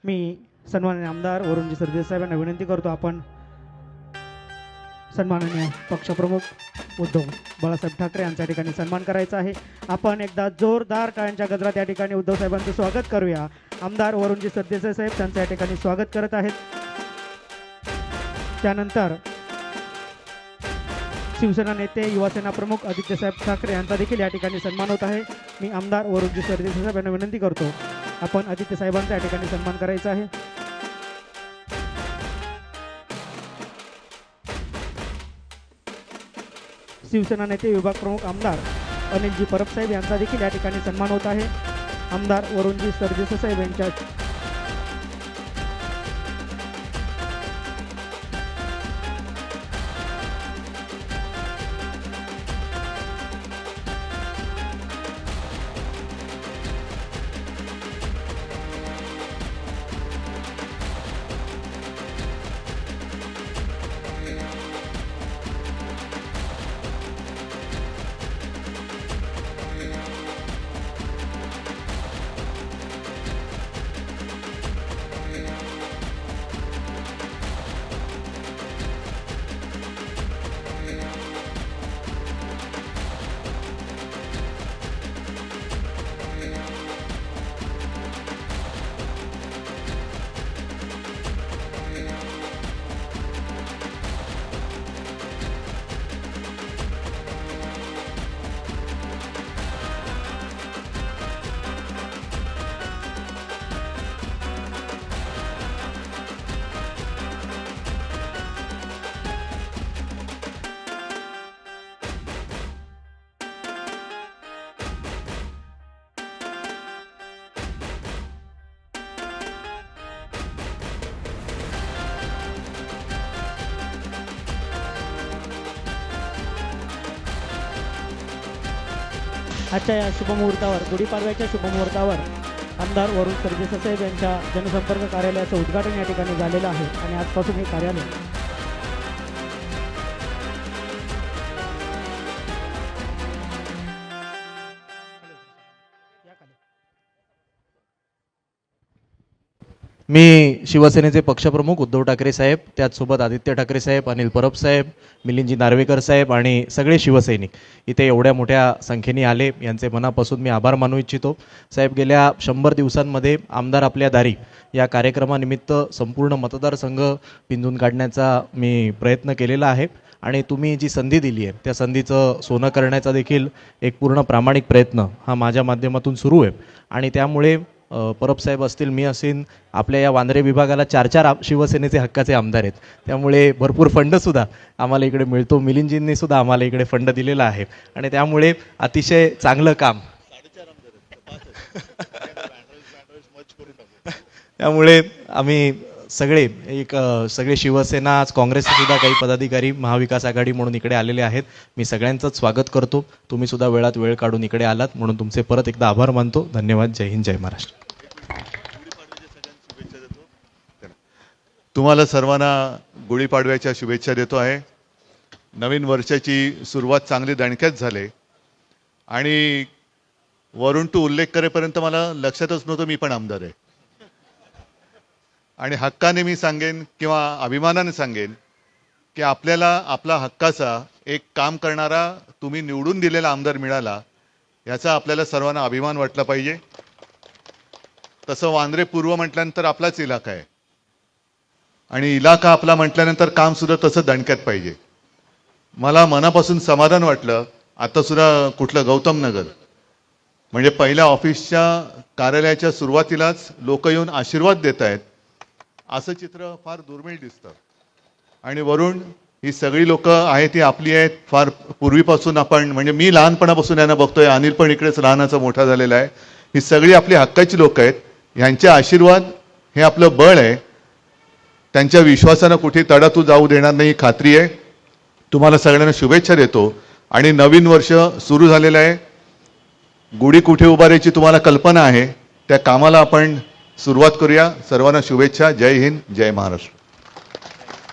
मी सन्माननीय आमदार वरुणजी सरदेसाई साहेबांना विनंती करतो, आपण सन्माननीय पक्षप्रमुख उद्धव बाळासाहेब ठाकरे यांच्या ठिकाणी सन्मान करायचा आहे। आपण एकदा जोरदार टाळ्यांच्या गजरात या ठिकाणी उद्धव साहेबांचं स्वागत करूया। आमदार वरुणजी सरदेसाई साहेब त्यांच्या या ठिकाणी स्वागत करत आहेत। त्यानंतर शिवसेना नेते युवासेना प्रमुख आदित्यसाहेब ठाकरे यांचा देखील या ठिकाणी सन्मान होत आहे। मी आमदार वरुणजी सरदेसाई साहेब यांना विनंती करतो, आपण आदित्य साहेबांचा या ठिकाणी सन्मान करायचा आहे। शिवसेना नेते विभाग प्रमुख आमदार अनिलजी परब साहेब यांचा देखील या ठिकाणी सन्मान होत आहे। आमदार वरुणजी सरदेसाई साहेब यांच्या आजच्या या शुभमुहूर्तावर, गुढीपाडव्याच्या शुभमुहूर्तावर आमदार वरुण सरदेसाई साहेब यांच्या जनसंपर्क कार्यालयाचं उद्घाटन या ठिकाणी झालेलं आहे आणि आजपासून हे कार्यालय मी शिवसेनेचे पक्षप्रमुख उद्धव ठाकरे साहेब, त्याचसोबत आदित्य ठाकरे साहेब, अनिल परब साहेब, मिलिंदजी नार्वेकर साहेब आणि सगळे शिवसैनिक इथे एवढ्या मोठ्या संख्येने आले, यांचे मनापासून मी आभार मानू इच्छितो। साहेब, गेल्या 100 दिवसांमध्ये आमदार आपल्या दारी या कार्यक्रमानिमित्त संपूर्ण मतदारसंघ पिंजून काढण्याचा मी प्रयत्न केलेला आहे आणि तुम्ही जी संधी दिली आहे त्या संधीचं सोनं करण्याचा देखील एक पूर्ण प्रामाणिक प्रयत्न हा माझ्या माध्यमातून सुरू आहे आणि त्यामुळे परब साहेब असतील, मी असेन, आपल्या या वांद्रे विभागाला 4 शिवसेनेचे हक्काचे आमदार आहेत, त्यामुळे भरपूर फंडसुद्धा आम्हाला इकडे मिळतो। मिलिंदजींनी सुद्धा आम्हाला इकडे फंड दिलेला आहे आणि त्यामुळे अतिशय चांगलं काम त्यामुळे आम्ही सगळे शिवसेना, काँग्रेसचे सुद्धा काही पदाधिकारी महाविकास आघाडी म्हणून इकडे आलेले आहेत। मी सगळ्यांचंच स्वागत करतो। तुम्ही सुद्धा वेळात वेळ काढून इकडे आलात म्हणून तुमचे परत एकदा आभार मानतो। धन्यवाद। जय हिंद, जय महाराष्ट्र। तुम्हाला सर्वांना गुढीपाडव्याच्या शुभेच्छा देतो आहे। नवीन वर्षाची सुरुवात चांगली दणक्यात झाली आणि वरून तू उल्लेख करेपर्यंत मला लक्षातच नव्हतं मी पण आमदार आहे आणि हक्काने मी सांगेन किंवा अभिमानाने सांगेन की आपल्याला आपला हक्काचा एक काम करणारा तुम्ही निवडून दिलेला आमदार मिळाला, याचा आपल्याला सर्वांना अभिमान वाटला पाहिजे। तसं वांद्रे पूर्व म्हटल्यानंतर आपलाच इलाका आहे आणि इलाका आपला म्हटल्यानंतर काम सुद्धा तसं दणक्यात पाहिजे। मला मनापासून समाधान वाटलं, आता सुद्धा कुठलं गौतम नगर म्हणजे पहिल्या ऑफिसच्या कार्यालयाच्या सुरुवातीलाच लोक येऊन आशीर्वाद देत आहेत, असं चित्र फार दुर्मिळ दिसतं। आणि वरून ही सगळी लोक आहेत ती आपली आहेत, फार पूर्वीपासून आपण म्हणजे मी लहानपणापासून यांना बघतोय, अनिल पण इकडेच लहानाचा मोठा झालेला आहे। ही सगळी आपली हक्काची लोक आहेत, यांचे आशीर्वाद हे आपलं बळ आहे। त्यांच्या विश्वासानं कुठे तडातू जाऊ देणार नाही, खात्री आहे। तुम्हाला सगळ्यांना शुभेच्छा देतो आणि नवीन वर्ष सुरू झालेलं आहे। गुढी कुठे उभारायची तुम्हाला कल्पना आहे, त्या कामाला आपण सुरुवात करूया। सर्वांना शुभेच्छा। जय हिंद, जय महाराष्ट्र।